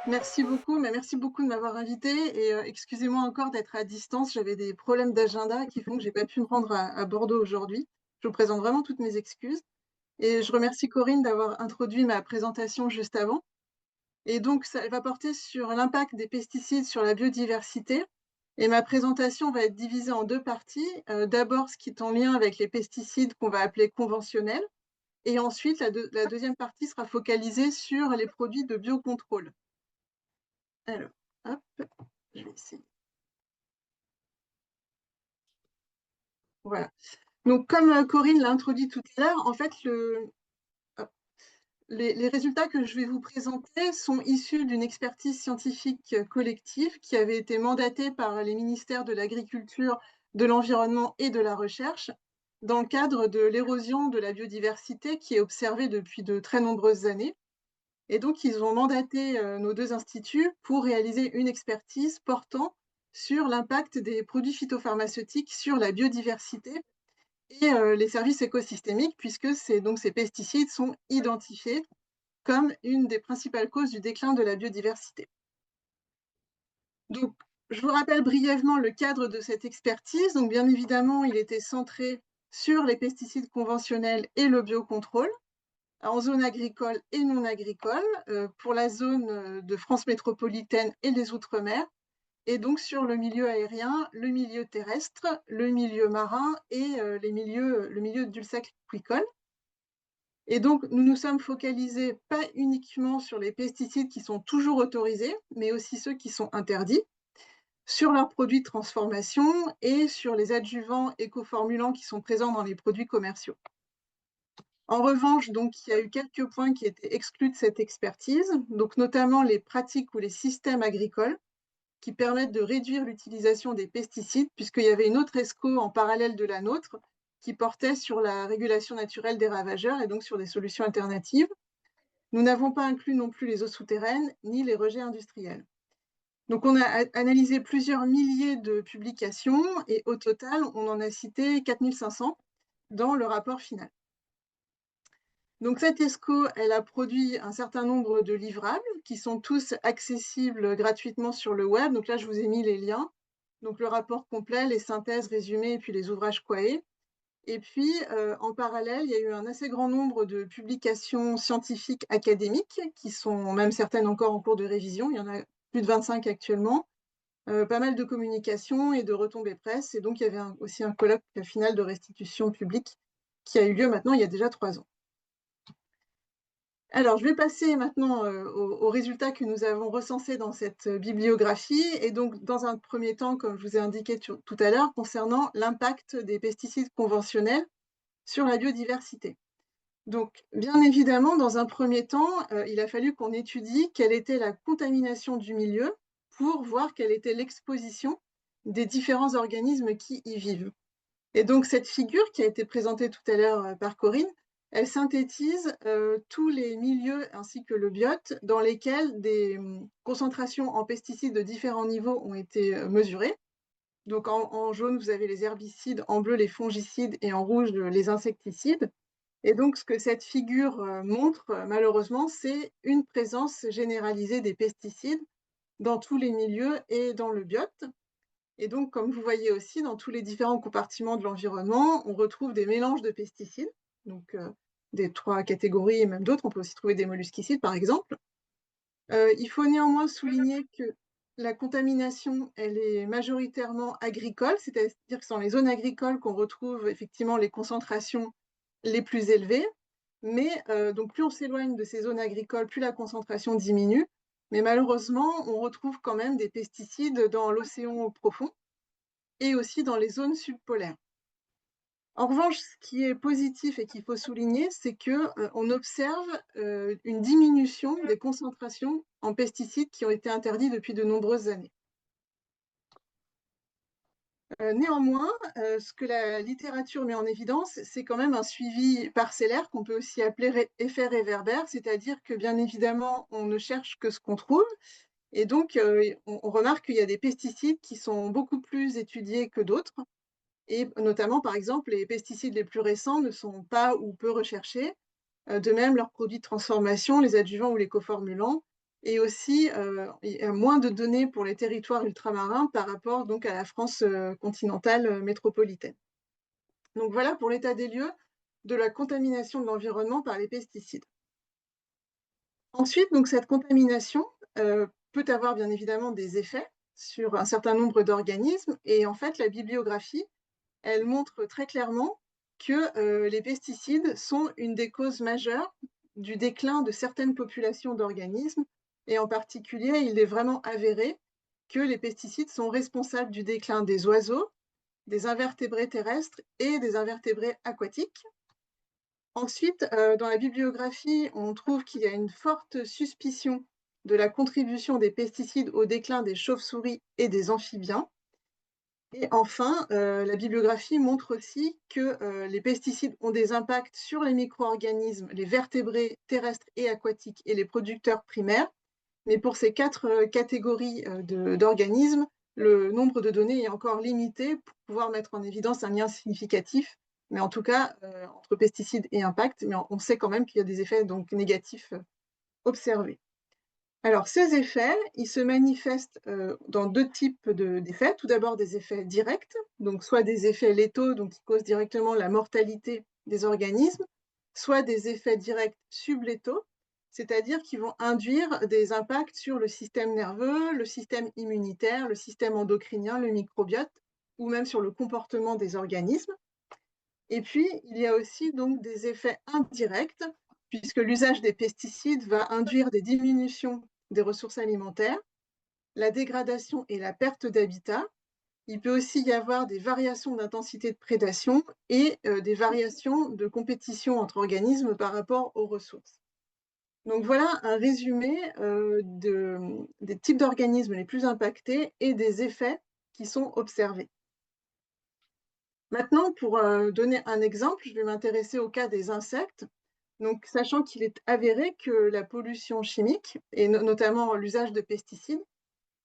Merci beaucoup, mais merci beaucoup de m'avoir invitée et excusez-moi encore d'être à distance. J'avais des problèmes d'agenda qui font que j'ai pas pu me rendre à Bordeaux aujourd'hui. Je vous présente vraiment toutes mes excuses et je remercie Corinne d'avoir introduit ma présentation juste avant. Et donc ça elle va porter sur l'impact des pesticides sur la biodiversité et ma présentation va être divisée en 2 parties. D'abord ce qui est en lien avec les pesticides qu'on va appeler conventionnels et ensuite la 2e partie sera focalisée sur les produits de biocontrôle. Alors, hop, je vais essayer. Voilà. Donc, comme Corinne l'a introduit tout à l'heure, en fait, hop, les résultats que je vais vous présenter sont issus d'une expertise scientifique collective qui avait été mandatée par les ministères de l'Agriculture, de l'Environnement et de la Recherche dans le cadre de l'érosion de la biodiversité qui est observée depuis de très nombreuses années. Et donc, ils ont mandaté nos 2 instituts pour réaliser une expertise portant sur l'impact des produits phytopharmaceutiques sur la biodiversité et les services écosystémiques, puisque ces pesticides sont identifiés comme une des principales causes du déclin de la biodiversité. Donc, je vous rappelle brièvement le cadre de cette expertise. Donc, bien évidemment, il était centré sur les pesticides conventionnels et le biocontrôle, en zone agricole et non agricole, pour la zone de France métropolitaine et les Outre-mer, et donc sur le milieu aérien, le milieu terrestre, le milieu marin et le milieu dulce-agricole. Et donc, nous nous sommes focalisés pas uniquement sur les pesticides qui sont toujours autorisés, mais aussi ceux qui sont interdits, sur leurs produits de transformation et sur les adjuvants écoformulants qui sont présents dans les produits commerciaux. En revanche, donc, il y a eu quelques points qui étaient exclus de cette expertise, donc notamment les pratiques ou les systèmes agricoles qui permettent de réduire l'utilisation des pesticides, puisqu'il y avait une autre ESCO en parallèle de la nôtre qui portait sur la régulation naturelle des ravageurs et donc sur des solutions alternatives. Nous n'avons pas inclus non plus les eaux souterraines ni les rejets industriels. Donc on a analysé plusieurs milliers de publications et au total, on en a cité 4500 dans le rapport final. Donc cette ESCO, elle a produit un certain nombre de livrables qui sont tous accessibles gratuitement sur le web. Donc là, je vous ai mis les liens. Donc le rapport complet, les synthèses, résumés et puis les ouvrages Quae. Et puis, en parallèle, il y a eu un assez grand nombre de publications scientifiques académiques qui sont même certaines encore en cours de révision. Il y en a plus de 25 actuellement. Pas mal de communications et de retombées presse. Et donc, il y avait aussi un colloque final de restitution publique qui a eu lieu maintenant il y a déjà 3 ans. Alors, je vais passer maintenant aux résultats que nous avons recensés dans cette bibliographie. Et donc, dans un premier temps, comme je vous ai indiqué tout à l'heure, concernant l'impact des pesticides conventionnels sur la biodiversité. Donc, bien évidemment, dans un premier temps, il a fallu qu'on étudie quelle était la contamination du milieu pour voir quelle était l'exposition des différents organismes qui y vivent. Et donc, cette figure qui a été présentée tout à l'heure par Corinne, elle synthétise tous les milieux ainsi que le biote dans lesquels des concentrations en pesticides de différents niveaux ont été mesurées. Donc, en jaune, vous avez les herbicides, en bleu, les fongicides et en rouge, les insecticides. Et donc, ce que cette figure montre, malheureusement, c'est une présence généralisée des pesticides dans tous les milieux et dans le biote. Et donc, comme vous voyez aussi, dans tous les différents compartiments de l'environnement, on retrouve des mélanges de pesticides, donc des 3 catégories et même d'autres. On peut aussi trouver des molluscicides, par exemple. Il faut néanmoins souligner que la contamination, elle est majoritairement agricole, c'est-à-dire que c'est dans les zones agricoles qu'on retrouve effectivement les concentrations les plus élevées. Mais donc plus on s'éloigne de ces zones agricoles, plus la concentration diminue. Mais malheureusement, on retrouve quand même des pesticides dans l'océan profond et aussi dans les zones subpolaires. En revanche, ce qui est positif et qu'il faut souligner, c'est qu'on observe une diminution des concentrations en pesticides qui ont été interdits depuis de nombreuses années. Néanmoins, ce que la littérature met en évidence, c'est quand même un suivi parcellaire qu'on peut aussi appeler effet réverbère, c'est-à-dire que bien évidemment, on ne cherche que ce qu'on trouve, et donc on remarque qu'il y a des pesticides qui sont beaucoup plus étudiés que d'autres, et notamment, par exemple, les pesticides les plus récents ne sont pas ou peu recherchés. De même, leurs produits de transformation, les adjuvants ou les coformulants, et aussi il y a moins de données pour les territoires ultramarins par rapport donc à la France continentale métropolitaine. Donc voilà pour l'état des lieux de la contamination de l'environnement par les pesticides. Ensuite, donc, cette contamination peut avoir bien évidemment des effets sur un certain nombre d'organismes, et en fait la bibliographie, elle montre très clairement que les pesticides sont une des causes majeures du déclin de certaines populations d'organismes, et en particulier, il est vraiment avéré que les pesticides sont responsables du déclin des oiseaux, des invertébrés terrestres et des invertébrés aquatiques. Ensuite, dans la bibliographie, on trouve qu'il y a une forte suspicion de la contribution des pesticides au déclin des chauves-souris et des amphibiens. Et enfin, la bibliographie montre aussi que les pesticides ont des impacts sur les micro-organismes, les vertébrés terrestres et aquatiques et les producteurs primaires. Mais pour ces 4 catégories d'organismes, le nombre de données est encore limité pour pouvoir mettre en évidence un lien significatif, mais en tout cas, entre pesticides et impact, mais on sait quand même qu'il y a des effets donc négatifs observés. Alors, ces effets, ils se manifestent dans 2 types d'effets. Tout d'abord, des effets directs, donc soit des effets létaux, donc qui causent directement la mortalité des organismes, soit des effets directs sublétaux, c'est-à-dire qui vont induire des impacts sur le système nerveux, le système immunitaire, le système endocrinien, le microbiote, ou même sur le comportement des organismes. Et puis, il y a aussi donc des effets indirects, puisque l'usage des pesticides va induire des diminutions des ressources alimentaires, la dégradation et la perte d'habitat. Il peut aussi y avoir des variations d'intensité de prédation et des variations de compétition entre organismes par rapport aux ressources. Donc voilà un résumé des types d'organismes les plus impactés et des effets qui sont observés. Maintenant, pour donner un exemple, je vais m'intéresser au cas des insectes. Donc, sachant qu'il est avéré que la pollution chimique, et notamment l'usage de pesticides,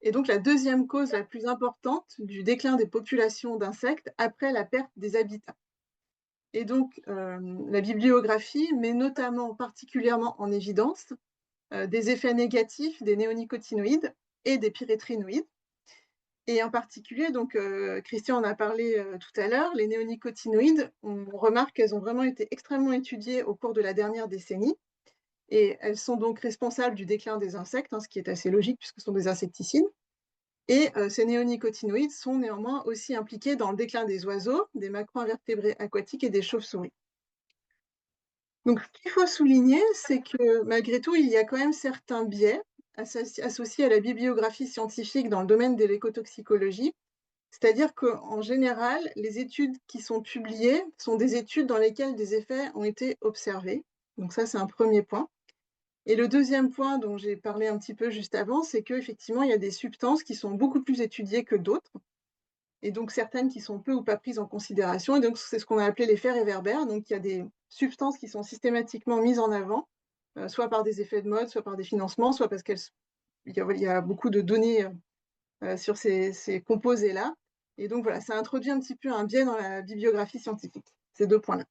est donc la deuxième cause la plus importante du déclin des populations d'insectes après la perte des habitats. Et donc, la bibliographie met notamment particulièrement en évidence des effets négatifs des néonicotinoïdes et des pyrétrinoïdes. Et en particulier, donc, Christian en a parlé tout à l'heure, les néonicotinoïdes, on remarque qu'elles ont vraiment été extrêmement étudiées au cours de la dernière décennie. Et elles sont donc responsables du déclin des insectes, ce qui est assez logique puisque ce sont des insecticides. Et ces néonicotinoïdes sont néanmoins aussi impliqués dans le déclin des oiseaux, des macro-invertébrés aquatiques et des chauves-souris. Donc, ce qu'il faut souligner, c'est que malgré tout, il y a quand même certains biais associés à la bibliographie scientifique dans le domaine de l'écotoxicologie. C'est-à-dire qu'en général, les études qui sont publiées sont des études dans lesquelles des effets ont été observés. Donc ça, c'est un premier point. Et le deuxième point dont j'ai parlé un petit peu juste avant, c'est qu'effectivement, il y a des substances qui sont beaucoup plus étudiées que d'autres, et donc certaines qui sont peu ou pas prises en considération. Et donc, c'est ce qu'on a appelé l'effet réverbère. Donc, il y a des substances qui sont systématiquement mises en avant, soit par des effets de mode, soit par des financements, soit parce qu'il y a beaucoup de données sur ces composés-là. Et donc, voilà, ça introduit un petit peu un biais dans la bibliographie scientifique, ces 2 points-là.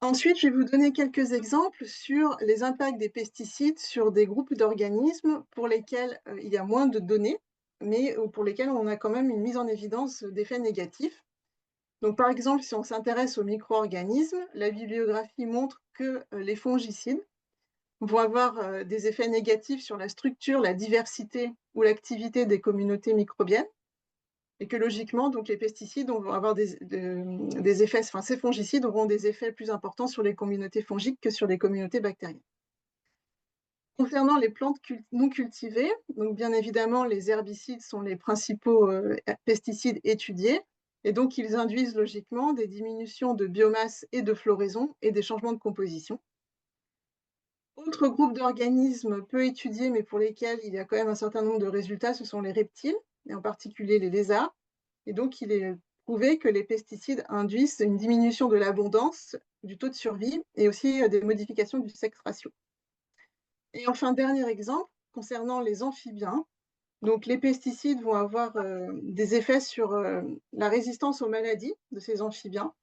Ensuite, je vais vous donner quelques exemples sur les impacts des pesticides sur des groupes d'organismes pour lesquels il y a moins de données, mais pour lesquels on a quand même une mise en évidence d'effets négatifs. Donc, par exemple, si on s'intéresse aux micro-organismes, la bibliographie montre que les fongicides vont avoir des effets négatifs sur la structure, la diversité ou l'activité des communautés microbiennes, et que logiquement, donc, les pesticides vont avoir des effets, enfin, ces fongicides auront des effets plus importants sur les communautés fongiques que sur les communautés bactériennes. Concernant les plantes non cultivées, donc bien évidemment, les herbicides sont les principaux pesticides étudiés, et donc ils induisent logiquement des diminutions de biomasse et de floraison et des changements de composition. Autre groupe d'organismes peu étudiés, mais pour lesquels il y a quand même un certain nombre de résultats, ce sont les reptiles, et en particulier les lézards. Et donc, il est prouvé que les pesticides induisent une diminution de l'abondance, du taux de survie, et aussi des modifications du sexe ratio. Et enfin, dernier exemple, concernant les amphibiens. Donc, les pesticides vont avoir des effets sur la résistance aux maladies de ces amphibiens.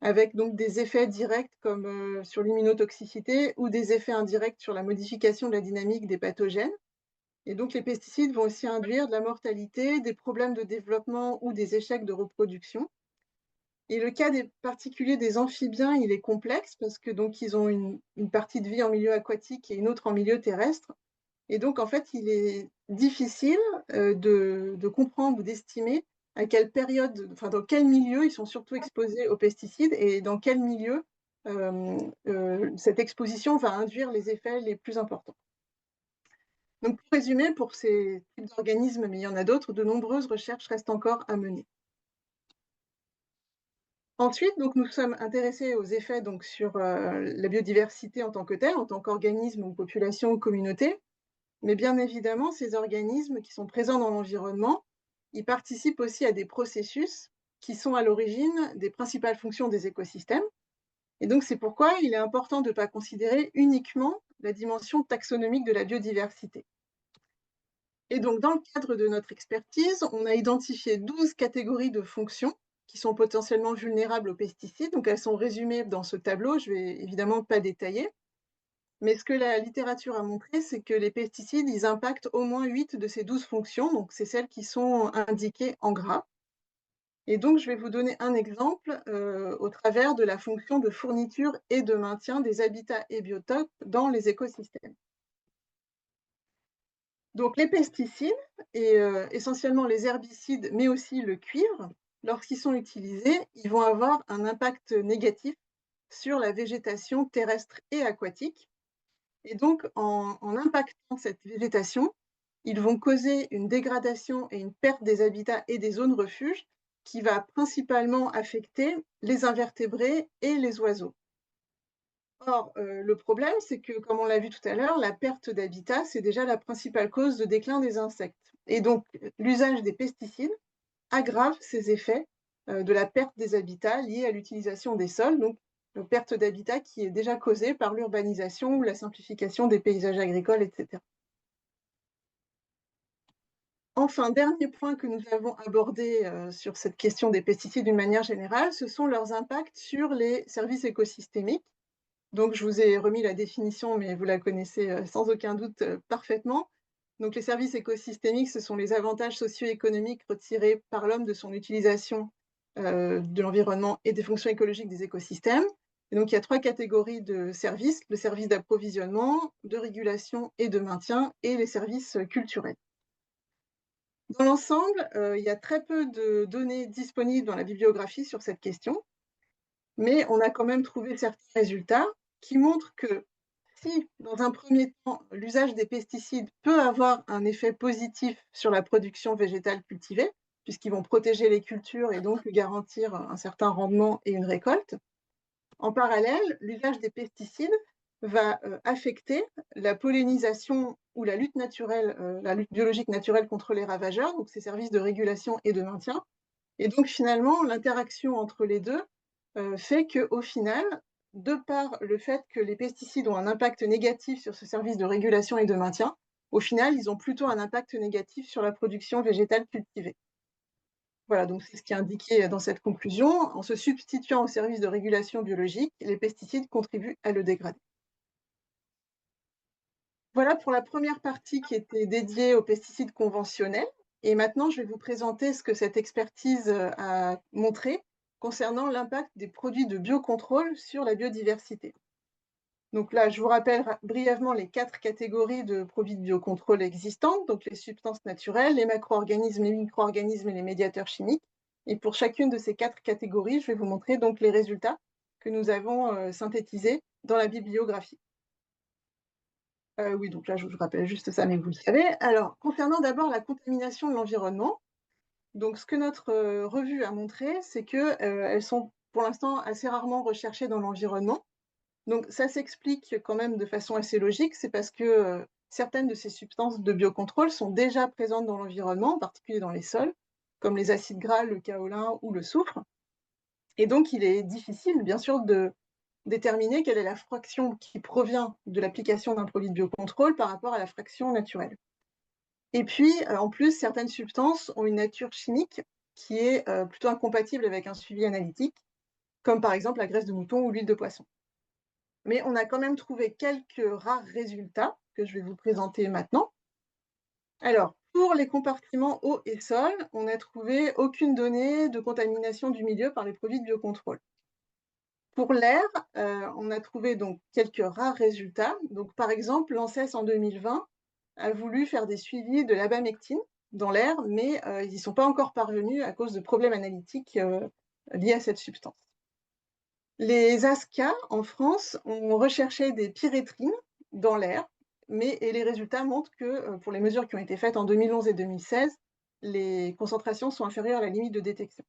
avec donc des effets directs comme sur l'immunotoxicité ou des effets indirects sur la modification de la dynamique des pathogènes. Et donc les pesticides vont aussi induire de la mortalité, des problèmes de développement ou des échecs de reproduction. Et le cas des particuliers des amphibiens, il est complexe parce que donc ils ont une partie de vie en milieu aquatique et une autre en milieu terrestre. Et donc en fait, il est difficile de comprendre ou d'estimer à quelle période, enfin dans quel milieu ils sont surtout exposés aux pesticides et dans quel milieu cette exposition va induire les effets les plus importants. Donc pour résumer, pour ces types d'organismes, mais il y en a d'autres, de nombreuses recherches restent encore à mener. Ensuite, donc, nous sommes intéressés aux effets donc, sur la biodiversité en tant que telle, en tant qu'organisme ou population ou communauté. Mais bien évidemment, ces organismes qui sont présents dans l'environnement, ils participent aussi à des processus qui sont à l'origine des principales fonctions des écosystèmes. Et donc, c'est pourquoi il est important de ne pas considérer uniquement la dimension taxonomique de la biodiversité. Et donc, dans le cadre de notre expertise, on a identifié 12 catégories de fonctions qui sont potentiellement vulnérables aux pesticides. Donc, elles sont résumées dans ce tableau. Je ne vais évidemment pas détailler. Mais ce que la littérature a montré, c'est que les pesticides, ils impactent au moins 8 de ces 12 fonctions. Donc, c'est celles qui sont indiquées en gras. Et donc, je vais vous donner un exemple au travers de la fonction de fourniture et de maintien des habitats et biotopes dans les écosystèmes. Donc les pesticides, et essentiellement les herbicides, mais aussi le cuivre, lorsqu'ils sont utilisés, ils vont avoir un impact négatif sur la végétation terrestre et aquatique. Et donc, en impactant cette végétation, ils vont causer une dégradation et une perte des habitats et des zones refuges qui va principalement affecter les invertébrés et les oiseaux. Or, le problème, c'est que, comme on l'a vu tout à l'heure, la perte d'habitat, c'est déjà la principale cause de déclin des insectes. Et donc, l'usage des pesticides aggrave ces effets de la perte des habitats liés à l'utilisation des sols, donc la perte d'habitat qui est déjà causée par l'urbanisation ou la simplification des paysages agricoles, etc. Enfin, dernier point que nous avons abordé sur cette question des pesticides d'une manière générale, ce sont leurs impacts sur les services écosystémiques. Donc, je vous ai remis la définition, mais vous la connaissez sans aucun doute parfaitement. Donc, les services écosystémiques, ce sont les avantages socio-économiques retirés par l'homme de son utilisation de l'environnement et des fonctions écologiques des écosystèmes. Et donc, il y a 3 catégories de services, le service d'approvisionnement, de régulation et de maintien, et les services culturels. Dans l'ensemble, il y a très peu de données disponibles dans la bibliographie sur cette question, mais on a quand même trouvé certains résultats qui montrent que si, dans un premier temps, l'usage des pesticides peut avoir un effet positif sur la production végétale cultivée, puisqu'ils vont protéger les cultures et donc garantir un certain rendement et une récolte, en parallèle, l'usage des pesticides va affecter la pollinisation ou la lutte naturelle, la lutte biologique naturelle contre les ravageurs, donc ces services de régulation et de maintien. Et donc finalement, l'interaction entre les deux fait qu'au final, de par le fait que les pesticides ont un impact négatif sur ce service de régulation et de maintien, au final, ils ont plutôt un impact négatif sur la production végétale cultivée. Voilà, donc c'est ce qui est indiqué dans cette conclusion. En se substituant au service de régulation biologique, les pesticides contribuent à le dégrader. Voilà pour la première partie qui était dédiée aux pesticides conventionnels. Et maintenant, je vais vous présenter ce que cette expertise a montré concernant l'impact des produits de biocontrôle sur la biodiversité. Donc là, je vous rappelle brièvement les 4 catégories de produits de biocontrôle existantes, donc les substances naturelles, les macro-organismes, les micro-organismes et les médiateurs chimiques. Et pour chacune de ces 4 catégories, je vais vous montrer donc les résultats que nous avons synthétisés dans la bibliographie. Oui, donc là, je vous rappelle juste ça, mais vous le savez. Alors, concernant d'abord la contamination de l'environnement, donc ce que notre revue a montré, c'est qu'elles sont pour l'instant assez rarement recherchées dans l'environnement. Donc ça s'explique quand même de façon assez logique, c'est parce que certaines de ces substances de biocontrôle sont déjà présentes dans l'environnement, en particulier dans les sols, comme les acides gras, le kaolin ou le soufre. Et donc il est difficile, bien sûr, de déterminer quelle est la fraction qui provient de l'application d'un produit de biocontrôle par rapport à la fraction naturelle. Et puis, en plus, certaines substances ont une nature chimique qui est plutôt incompatible avec un suivi analytique, comme par exemple la graisse de mouton ou l'huile de poisson. Mais on a quand même trouvé quelques rares résultats que je vais vous présenter maintenant. Alors, pour les compartiments eau et sol, on n'a trouvé aucune donnée de contamination du milieu par les produits de biocontrôle. Pour l'air, on a trouvé donc quelques rares résultats. Donc, par exemple, l'ANSES en 2020 a voulu faire des suivis de l'abamectine dans l'air, mais ils n'y sont pas encore parvenus à cause de problèmes analytiques liés à cette substance. Les ASCA en France ont recherché des pyréthrines dans l'air, et les résultats montrent que pour les mesures qui ont été faites en 2011 et 2016, les concentrations sont inférieures à la limite de détection.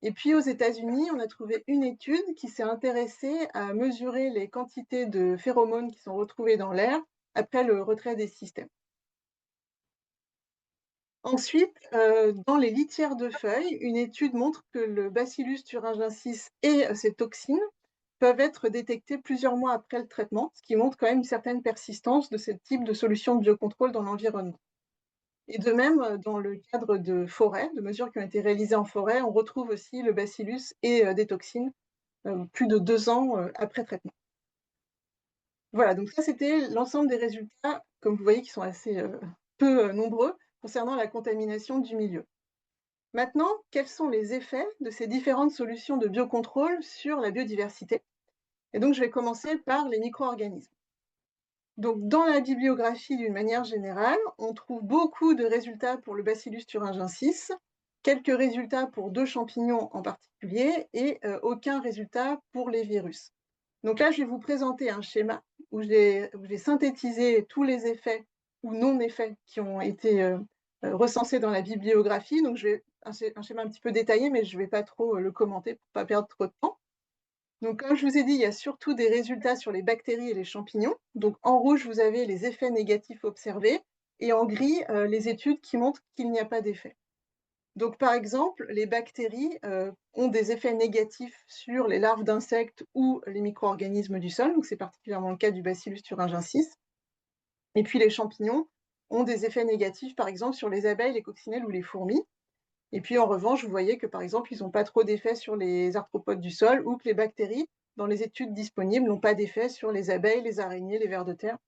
Et puis aux États-Unis, on a trouvé une étude qui s'est intéressée à mesurer les quantités de phéromones qui sont retrouvées dans l'air après le retrait des systèmes. Ensuite, dans les litières de feuilles, une étude montre que le Bacillus thuringiensis et ses toxines peuvent être détectés plusieurs mois après le traitement, ce qui montre quand même une certaine persistance de ce type de solution de biocontrôle dans l'environnement. Et de même, dans le cadre de forêt, de mesures qui ont été réalisées en forêt, on retrouve aussi le bacillus et des toxines plus de 2 ans après traitement. Voilà, donc ça, c'était l'ensemble des résultats, comme vous voyez, qui sont assez peu nombreux concernant la contamination du milieu. Maintenant, quels sont les effets de ces différentes solutions de biocontrôle sur la biodiversité? Et donc, je vais commencer par les micro-organismes. Donc, dans la bibliographie, d'une manière générale, on trouve beaucoup de résultats pour le Bacillus thuringiensis, quelques résultats pour 2 champignons en particulier, et aucun résultat pour les virus. Donc là, je vais vous présenter un schéma où j'ai synthétisé tous les effets ou non-effets qui ont été recensés dans la bibliographie. Donc, un schéma un petit peu détaillé, mais je ne vais pas trop le commenter pour ne pas perdre trop de temps. Donc, comme je vous ai dit, il y a surtout des résultats sur les bactéries et les champignons. Donc, en rouge, vous avez les effets négatifs observés, et en gris, les études qui montrent qu'il n'y a pas d'effet. Donc, par exemple, les bactéries ont des effets négatifs sur les larves d'insectes ou les micro-organismes du sol. Donc, c'est particulièrement le cas du Bacillus thuringiensis. Et puis, les champignons ont des effets négatifs, par exemple, sur les abeilles, les coccinelles ou les fourmis. Et puis, en revanche, vous voyez que, par exemple, ils n'ont pas trop d'effet sur les arthropodes du sol, ou que les bactéries, dans les études disponibles, n'ont pas d'effet sur les abeilles, les araignées, les vers de terre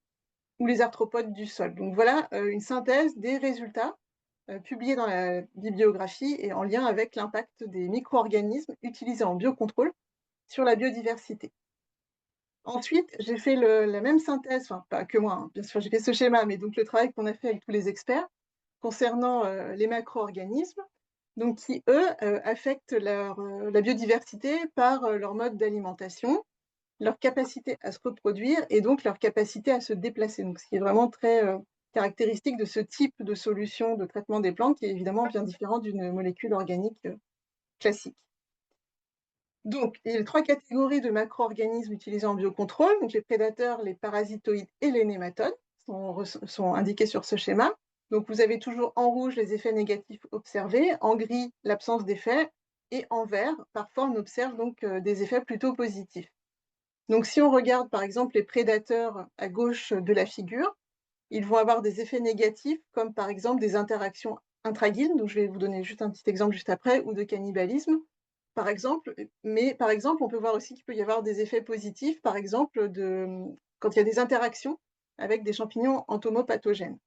ou les arthropodes du sol. Donc voilà une synthèse des résultats publiés dans la bibliographie et en lien avec l'impact des micro-organismes utilisés en biocontrôle sur la biodiversité. Ensuite, j'ai fait la même synthèse, enfin pas que moi, hein, bien sûr, j'ai fait ce schéma, mais donc le travail qu'on a fait avec tous les experts concernant les macro-organismes, donc qui, eux, affectent la biodiversité par leur mode d'alimentation, leur capacité à se reproduire et donc leur capacité à se déplacer. Donc, ce qui est vraiment très caractéristique de ce type de solution de traitement des plantes, qui est évidemment bien différent d'une molécule organique classique. Donc, il y a 3 catégories de macro-organismes utilisés en biocontrôle. Donc, les prédateurs, les parasitoïdes et les nématodes sont indiqués sur ce schéma. Donc, vous avez toujours en rouge les effets négatifs observés, en gris l'absence d'effets, et en vert, parfois on observe donc des effets plutôt positifs. Donc, si on regarde par exemple les prédateurs à gauche de la figure, ils vont avoir des effets négatifs, comme par exemple des interactions intraguides, donc je vais vous donner juste un petit exemple juste après, ou de cannibalisme, par exemple. Mais par exemple, on peut voir aussi qu'il peut y avoir des effets positifs, par exemple quand il y a des interactions avec des champignons entomopathogènes.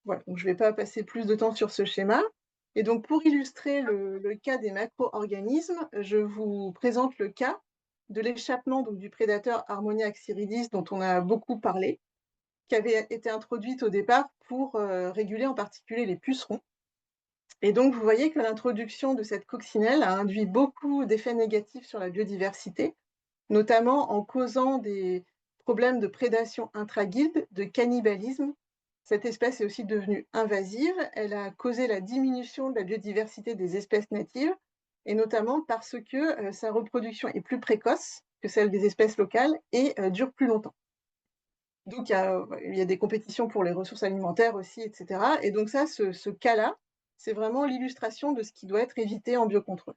Voilà, donc je ne vais pas passer plus de temps sur ce schéma. Et donc, pour illustrer le cas des macro-organismes, je vous présente le cas de l'échappement du prédateur Harmonia xyridis, dont on a beaucoup parlé, qui avait été introduite au départ pour réguler en particulier les pucerons. Et donc, vous voyez que l'introduction de cette coccinelle a induit beaucoup d'effets négatifs sur la biodiversité, notamment en causant des problèmes de prédation intraguilde, de cannibalisme. Cette espèce est aussi devenue invasive. Elle a causé la diminution de la biodiversité des espèces natives, et notamment parce que sa reproduction est plus précoce que celle des espèces locales et dure plus longtemps. Donc, il y a des compétitions pour les ressources alimentaires aussi, etc. Et donc ça, ce cas-là, c'est vraiment l'illustration de ce qui doit être évité en biocontrôle.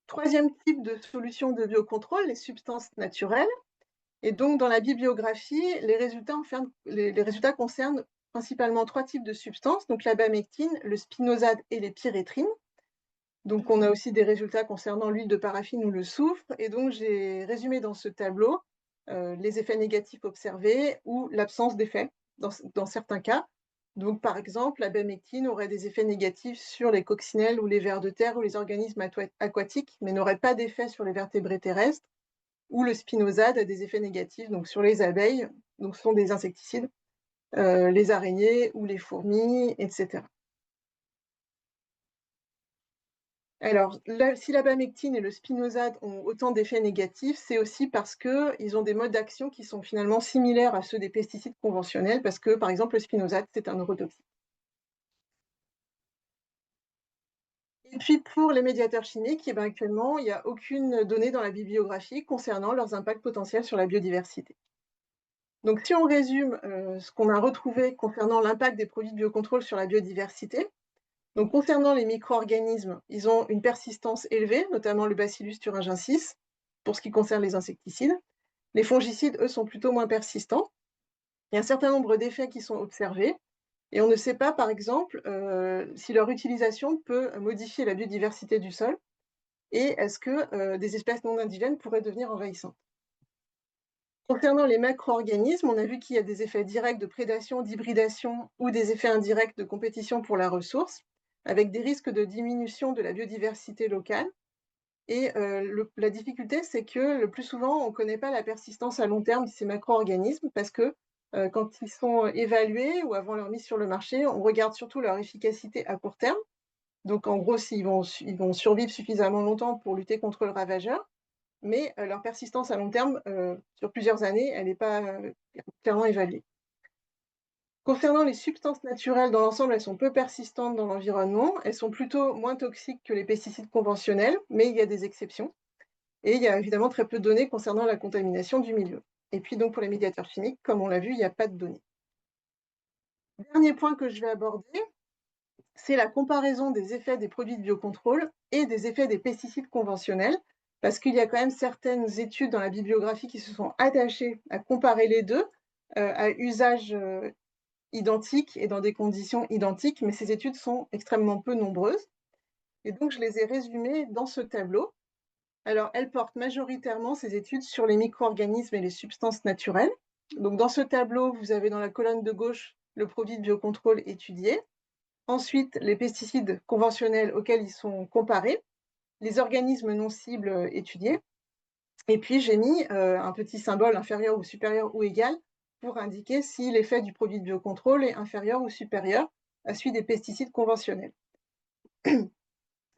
Troisième type de solution de biocontrôle, les substances naturelles. Et donc, dans la bibliographie, les résultats concernent principalement 3 types de substances, donc l'abamectine, le spinosade et les pyréthrines. Donc, on a aussi des résultats concernant l'huile de paraffine ou le soufre. Et donc, j'ai résumé dans ce tableau les effets négatifs observés ou l'absence d'effets dans certains cas. Donc, par exemple, la bamectine aurait des effets négatifs sur les coccinelles ou les vers de terre ou les organismes aquatiques, mais n'aurait pas d'effet sur les vertébrés terrestres. Ou le spinosade a des effets négatifs donc, sur les abeilles, donc ce sont des insecticides, les araignées ou les fourmis, etc. Alors, si la bamectine et le spinosade ont autant d'effets négatifs, c'est aussi parce qu'ils ont des modes d'action qui sont finalement similaires à ceux des pesticides conventionnels, parce que, par exemple, le spinosade, c'est un neurotoxique. Et puis, pour les médiateurs chimiques, actuellement, il n'y a aucune donnée dans la bibliographie concernant leurs impacts potentiels sur la biodiversité. Donc, si on résume ce qu'on a retrouvé concernant l'impact des produits de biocontrôle sur la biodiversité, donc, concernant les micro-organismes, ils ont une persistance élevée, notamment le Bacillus thuringiensis, pour ce qui concerne les insecticides. Les fongicides, eux, sont plutôt moins persistants. Il y a un certain nombre d'effets qui sont observés, et on ne sait pas, par exemple, si leur utilisation peut modifier la biodiversité du sol, et est-ce que des espèces non indigènes pourraient devenir envahissantes. Concernant les macro-organismes, on a vu qu'il y a des effets directs de prédation, d'hybridation ou des effets indirects de compétition pour la ressource, avec des risques de diminution de la biodiversité locale. Et la difficulté, c'est que le plus souvent, on ne connaît pas la persistance à long terme de ces macro-organismes parce que quand ils sont évalués ou avant leur mise sur le marché, on regarde surtout leur efficacité à court terme. Donc, en gros, s'ils vont survivre suffisamment longtemps pour lutter contre le ravageur, mais leur persistance à long terme, sur plusieurs années, elle n'est pas clairement évaluée. Concernant les substances naturelles, dans l'ensemble, elles sont peu persistantes dans l'environnement. Elles sont plutôt moins toxiques que les pesticides conventionnels, mais il y a des exceptions. Et il y a évidemment très peu de données concernant la contamination du milieu. Et puis donc pour les médiateurs chimiques, comme on l'a vu, il n'y a pas de données. Dernier point que je vais aborder, c'est la comparaison des effets des produits de biocontrôle et des effets des pesticides conventionnels, parce qu'il y a quand même certaines études dans la bibliographie qui se sont attachées à comparer les deux à usage identique et dans des conditions identiques, mais ces études sont extrêmement peu nombreuses. Et donc, je les ai résumées dans ce tableau. Alors, elles portent majoritairement ces études sur les micro-organismes et les substances naturelles. Donc, dans ce tableau, vous avez dans la colonne de gauche le produit de biocontrôle étudié. Ensuite, les pesticides conventionnels auxquels ils sont comparés, les organismes non cibles étudiés. Et puis, j'ai mis un petit symbole inférieur ou supérieur ou égal pour indiquer si l'effet du produit de biocontrôle est inférieur ou supérieur à celui des pesticides conventionnels.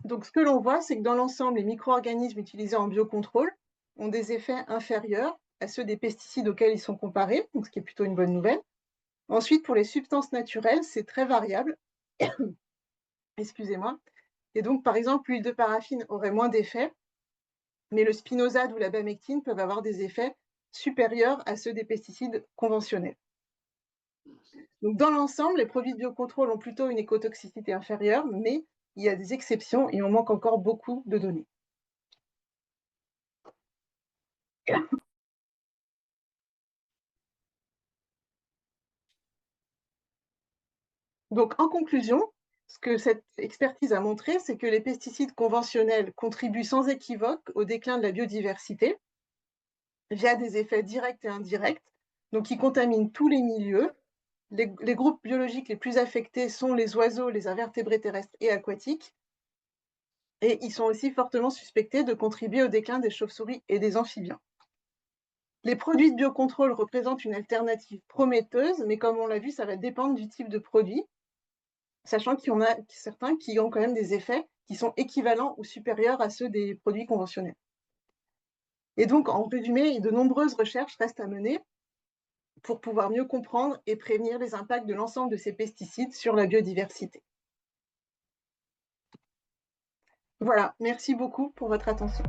Donc, ce que l'on voit, c'est que dans l'ensemble, les micro-organismes utilisés en biocontrôle ont des effets inférieurs à ceux des pesticides auxquels ils sont comparés, donc ce qui est plutôt une bonne nouvelle. Ensuite, pour les substances naturelles, c'est très variable. Excusez-moi. Et donc, par exemple, l'huile de paraffine aurait moins d'effets, mais le spinosade ou la bamectine peuvent avoir des effets supérieurs à ceux des pesticides conventionnels. Donc, dans l'ensemble, les produits de biocontrôle ont plutôt une écotoxicité inférieure, mais il y a des exceptions et on manque encore beaucoup de données. Donc, en conclusion, ce que cette expertise a montré, c'est que les pesticides conventionnels contribuent sans équivoque au déclin de la biodiversité via des effets directs et indirects, donc ils contaminent tous les milieux. Les groupes biologiques les plus affectés sont les oiseaux, les invertébrés terrestres et aquatiques, et ils sont aussi fortement suspectés de contribuer au déclin des chauves-souris et des amphibiens. Les produits de biocontrôle représentent une alternative prometteuse, mais comme on l'a vu, ça va dépendre du type de produit, sachant qu'il y en a certains qui ont quand même des effets qui sont équivalents ou supérieurs à ceux des produits conventionnels. Et donc, en résumé, de nombreuses recherches restent à mener pour pouvoir mieux comprendre et prévenir les impacts de l'ensemble de ces pesticides sur la biodiversité. Voilà, merci beaucoup pour votre attention.